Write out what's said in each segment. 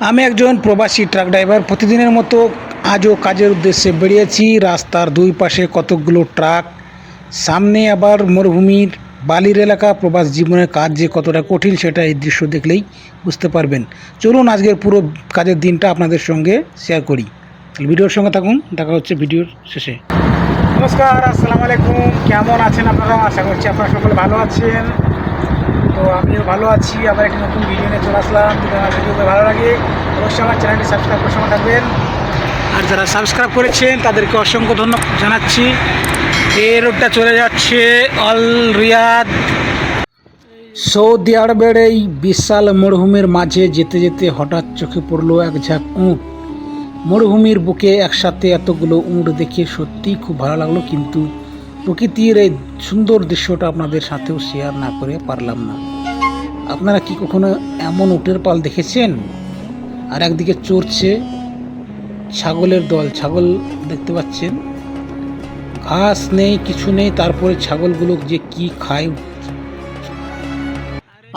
আমি একজন প্রবাসী ট্রাক ড্রাইভার। প্রতিদিনের মতো আজও কাজের উদ্দেশ্যে বেরিয়েছি। রাস্তার দুই পাশে কতকগুলো ট্রাক, সামনে আবার মরুভূমির বালির এলাকা। প্রবাস জীবনের কাজ যে কতটা কঠিন সেটা এই দৃশ্য দেখলেই বুঝতে পারবেন। চলুন আজকের পুরো কাজের দিনটা আপনাদের সঙ্গে শেয়ার করি। ভিডিওর সঙ্গে থাকুন, দেখা হচ্ছে ভিডিওর শেষে। নমস্কার, আসসালামু আলাইকুম। কেমন আছেন আপনারা? আশা করছি আপনারা সকলে ভালো আছেন। তো আমিও ভালো আছি। আবার একটি নতুন ভিডিও নিয়ে চলে আসলাম। যদি আমার ভিডিওটা ভালো লাগে অবশ্যই আমার চ্যানেলটি সাবস্ক্রাইব করে সঙ্গে থাকবেন। আর যারা সাবস্ক্রাইব করেছেন তাদেরকে অসংখ্য ধন্যবাদ জানাচ্ছি। এই রোডটা চলে যাচ্ছে অল রিয়াদ। সৌদি আরবের এই বিশাল মরুভূমির মাঝে যেতে যেতে হঠাৎ চোখে পড়লো এক ঝাঁক উট। মরুভূমির বুকে একসাথে এতগুলো উট দেখে সত্যিই খুব ভালো লাগলো, কিন্তু প্রকৃতির এই সুন্দর দৃশ্যটা আপনাদের সাথেও শেয়ার না করে পারলাম না। আপনারা কি কখনো এমন উটের পাল দেখেছেন? আর একদিকে চড়ছে ছাগলের দল। ছাগল দেখতে পাচ্ছেন, ঘাস নেই, কিছু নেই, তারপরে ছাগলগুলো যে কি খায়।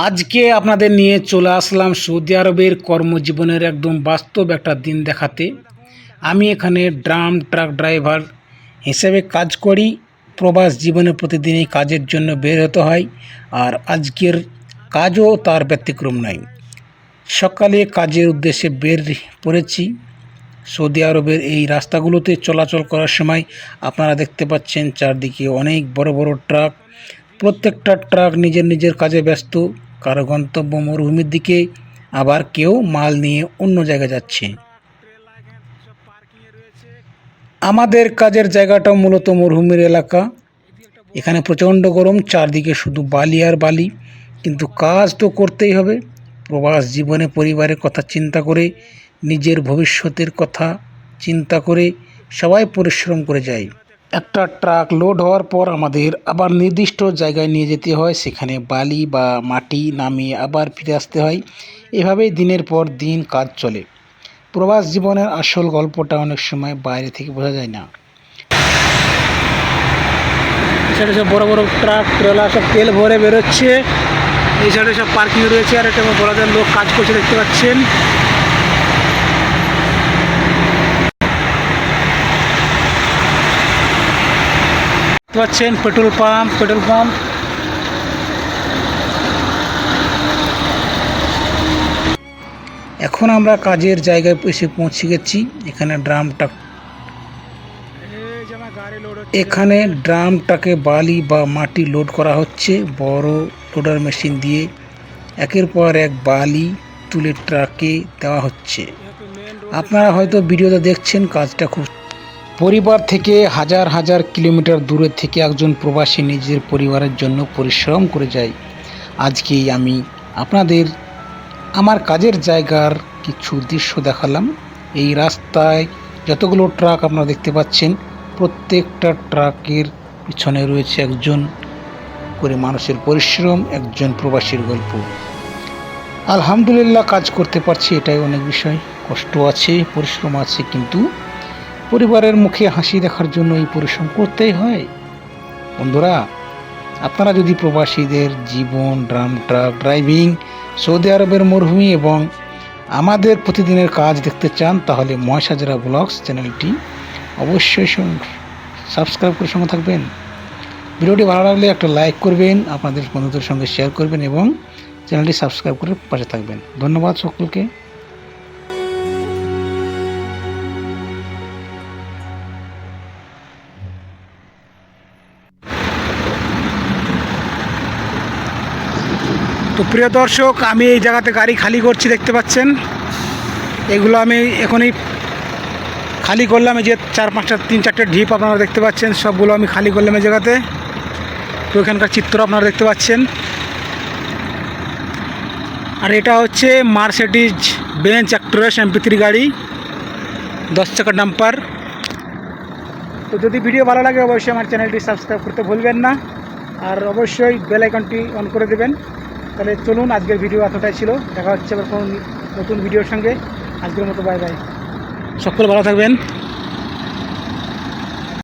আজকে আপনাদের নিয়ে চলে আসলাম সৌদি আরবের কর্মজীবনের একদম বাস্তব একটা দিন দেখাতে। আমি এখানে ট্রাক ড্রাইভার হিসেবে কাজ করি। প্রবাস জীবনে প্রতিদিনই কাজের জন্য বের হতে হয়, আর আজকের কাজও তার ব্যতিক্রম নয়। সকালে কাজের উদ্দেশ্যে বের পড়েছি। সৌদি আরবের এই রাস্তাগুলোতে চলাচল করার সময় আপনারা দেখতে পাচ্ছেন চারদিকে অনেক বড় বড় ট্রাক। প্রত্যেকটা ট্রাক নিজের নিজের কাজে ব্যস্ত। কারো গন্তব্য মরুভূমির দিকে, আবার কেউ মাল নিয়ে অন্য জায়গায় যাচ্ছে। আমাদের কাজের জায়গাটা মূলত মরুভূমির এলাকা। এখানে প্রচণ্ড গরম, চারদিকে শুধু বালি আর বালি, কিন্তু কাজ তো করতেই হবে। প্রবাস জীবনে পরিবারের কথা চিন্তা করে, নিজের ভবিষ্যতের কথা চিন্তা করে সবাই পরিশ্রম করে যায়। একটা ট্রাক লোড হওয়ার পর আমাদের আবার নির্দিষ্ট জায়গায় নিয়ে যেতে হয়। সেখানে বালি বা মাটি নামিয়ে আবার ফিরে আসতে হয়। এভাবেই দিনের পর দিন কাজ চলে। প্রবাস জীবনের আসল গল্পটা অনেক সময় বাইরে থেকে বোঝা যায় না। সাইডে সব বড় বড় ট্রাক ট্রলার সব তেল ভরে বেরোচ্ছে। এই সাইডে সব পার্কিং রয়েছে, আর একটা বড় লোক কাজ করছে দেখতে পাচ্ছেন। দেখতে পাচ্ছেন পেট্রোল পাম্প। এখন আমরা কাজের জায়গায় এসে পৌঁছে গেছি। এখানে ড্রামটাকে বালি বা মাটি লোড করা হচ্ছে বড় লোডার মেশিন দিয়ে। একের পর এক বালি তুলে ট্রাকে দেওয়া হচ্ছে। আপনারা হয়তো ভিডিওতে দেখছেন। কাজটা খুব পরিবার থেকে হাজার হাজার কিলোমিটার দূরে থেকে একজন প্রবাসী নিজের পরিবারের জন্য পরিশ্রম করে যায়। আজকেই আমি আপনাদের আমার কাজের জায়গার কিছু দৃশ্য দেখালাম। এই রাস্তায় যতগুলো ট্রাক আপনারা দেখতে পাচ্ছেন, প্রত্যেকটা ট্রাকের পিছনে রয়েছে একজন করে মানুষের পরিশ্রম, একজন প্রবাসীর গল্প। আলহামদুলিল্লাহ, কাজ করতে পারছি, এটাই অনেক বিষয়। কষ্ট আছে, পরিশ্রম আছে, কিন্তু পরিবারের মুখে হাসি দেখার জন্য এই পরিশ্রম করতেই হয়। বন্ধুরা, আপনারা যদি প্রবাসীদের জীবন, ট্রাক ড্রাইভিং, সৌদি আরবের মরুভূমি এবং আমাদের প্রতিদিনের কাজ দেখতে চান, তাহলে মহেশ হাজরা ব্লগস চ্যানেলটি অবশ্যই সাবস্ক্রাইব করে সঙ্গে থাকবেন। ভিডিওটি ভালো লাগলে একটা লাইক করবেন, আপনাদের বন্ধুদের সঙ্গে শেয়ার করবেন এবং চ্যানেলটি সাবস্ক্রাইব করে পাশে থাকবেন। ধন্যবাদ সকলকে। তো প্রিয় দর্শক, আমি এই জায়গাতে গাড়ি খালি করছি, দেখতে পাচ্ছেন। এগুলো আমি এখনই খালি করলাম। এই যে 4-5-3-4টে ঢিপ আপনারা দেখতে পাচ্ছেন, সবগুলো আমি খালি করলাম এই জায়গাতে। তো এখানকার চিত্র আপনারা দেখতে পাচ্ছেন। আর এটা হচ্ছে মার্সিডিজ বেঞ্চ অ্যাক্ট্রেস MP3 গাড়ি, 10 চাকার ডাম্পার। তো যদি ভিডিও ভালো লাগে অবশ্যই আমার চ্যানেলটি সাবস্ক্রাইব করতে ভুলবেন না, আর অবশ্যই বেল আইকনটি অন করে দেবেন। তাহলে চলুন, আজকের ভিডিও এতটাই ছিল। দেখা হচ্ছে আবার কোনো নতুন ভিডিওর সঙ্গে। আজকের মতো বাই বাই। সকলে ভালো থাকবেন।